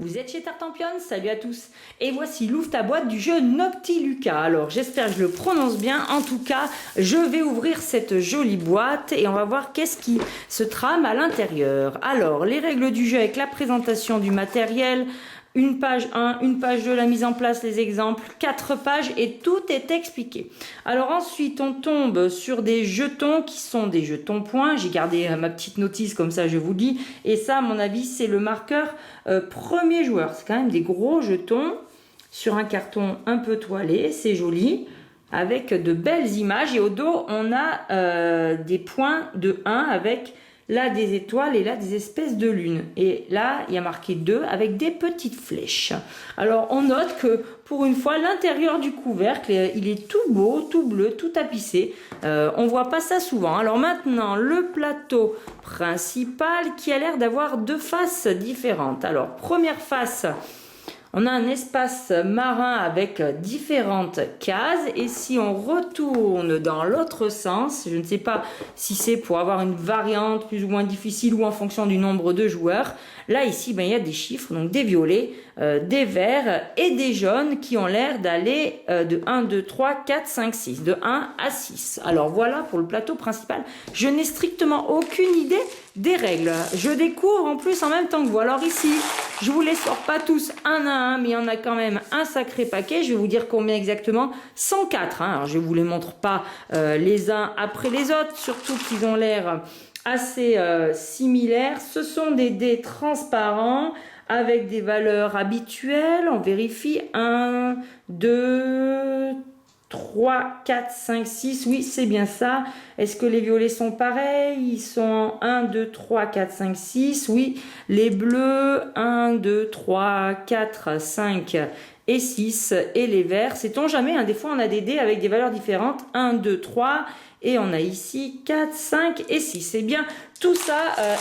Vous êtes chez Tartampion, salut à tous. Et voici l'ouvre ta boîte du jeu Noctiluca. Alors j'espère que je le prononce bien. En tout cas, je vais ouvrir cette jolie boîte et on va voir qu'est-ce qui se trame à l'intérieur. Alors les règles du jeu avec la présentation du matériel. Une page 1, une page 2, la mise en place, les exemples, 4 pages et tout est expliqué. Alors ensuite, on tombe sur des jetons qui sont des jetons points. J'ai gardé ma petite notice comme ça, je vous dis. Et ça, à mon avis, c'est le marqueur premier joueur. C'est quand même des gros jetons sur un carton un peu toilé. C'est joli, avec de belles images. Et au dos, on a des points de 1 avec... là des étoiles et là des espèces de lunes. Et là, il y a marqué 2 avec des petites flèches. Alors, on note que pour une fois, l'intérieur du couvercle, il est tout beau, tout bleu, tout tapissé. On voit pas ça souvent. Alors maintenant, le plateau principal qui a l'air d'avoir 2 faces différentes. Alors, première face... on a un espace marin avec différentes cases et si on retourne dans l'autre sens, je ne sais pas si c'est pour avoir une variante plus ou moins difficile ou en fonction du nombre de joueurs. Là, ici, il y a des chiffres, donc des violets, des verts et des jaunes qui ont l'air d'aller de 1, 2, 3, 4, 5, 6, de 1 à 6. Alors voilà pour le plateau principal. Je n'ai strictement aucune idée des règles. Je découvre en plus en même temps que vous. Alors ici, je vous les sors pas tous un à un, mais il y en a quand même un sacré paquet. Je vais vous dire combien exactement. 104. Alors je vous les montre pas les uns après les autres, surtout qu'ils ont l'air assez similaires. Ce sont des dés transparents avec des valeurs habituelles. On vérifie. 1, 2, 3, 4, 5, 6. Oui, c'est bien ça. Est-ce que les violets sont pareils? Ils sont 1, 2, 3, 4, 5, 6. Oui. Les bleus, 1, 2, 3, 4, 5 et 6. Et les verts, sait-on jamais, hein, des fois on a des dés avec des valeurs différentes. 1, 2, 3. Et on a ici 4, 5 et 6. Eh bien, tout ça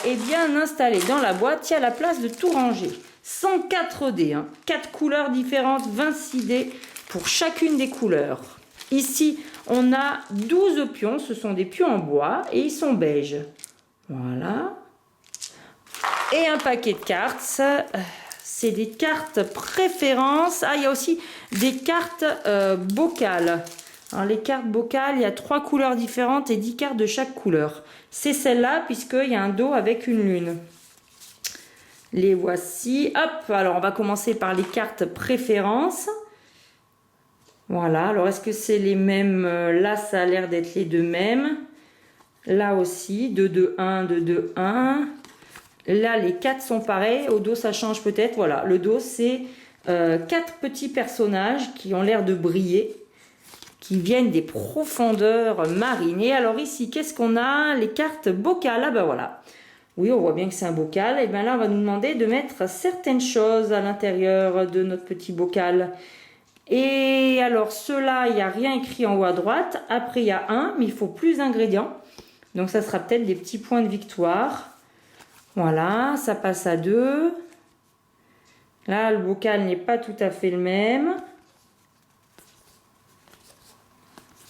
est bien installé dans la boîte. Il y a la place de tout ranger. 104 dés, hein, 4 couleurs différentes, 26 dés pour chacune des couleurs. Ici, on a 12 pions. Ce sont des pions en bois et ils sont beiges. Voilà. Et un paquet de cartes. C'est des cartes préférences. Ah, il y a aussi des cartes bocales. Alors, les cartes bocales, il y a 3 couleurs différentes et 10 cartes de chaque couleur. C'est celle-là, puisqu'il y a un dos avec une lune. Les voici. Hop, alors on va commencer par les cartes préférences. Voilà, alors est-ce que c'est les mêmes? Là, ça a l'air d'être les deux mêmes. Là aussi, 2, 2, 1, 2, 2, 1. Là, les 4 sont pareils. Au dos, ça change peut-être. Voilà, le dos, c'est 4 petits personnages qui ont l'air de briller, qui viennent des profondeurs marines. Et alors ici, qu'est-ce qu'on a? Les cartes bocales. Ah ben voilà. Oui, on voit bien que c'est un bocal. Et bien là, on va nous demander de mettre certaines choses à l'intérieur de notre petit bocal. Et alors, ceux-là, il n'y a rien écrit en haut à droite. Après, il y a un, mais il faut plus d'ingrédients. Donc, ça sera peut-être des petits points de victoire. Voilà, ça passe à 2. Là, le bocal n'est pas tout à fait le même.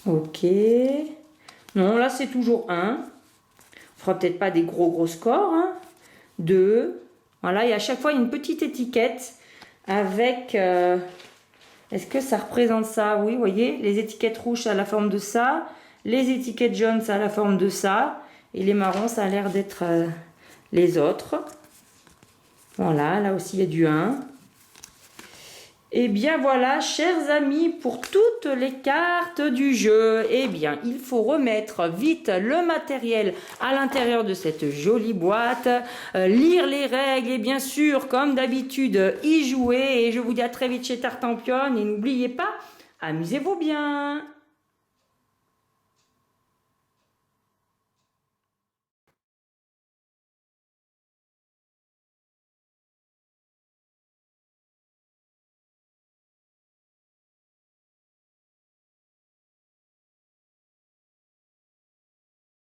Ok. Non, là, c'est toujours 1. On fera peut-être pas des gros scores. 2. Voilà, et à chaque fois, il y a une petite étiquette avec... est-ce que ça représente ça? Oui, vous voyez, les étiquettes rouges, ça a la forme de ça. Les étiquettes jaunes, ça a la forme de ça. Et les marrons, ça a l'air d'être les autres. Voilà, là aussi, il y a du 1. Et bien voilà, chers amis, pour toutes les cartes du jeu, eh bien, il faut remettre vite le matériel à l'intérieur de cette jolie boîte, lire les règles et bien sûr, comme d'habitude, y jouer. Et je vous dis à très vite chez Tartampion et n'oubliez pas, amusez-vous bien!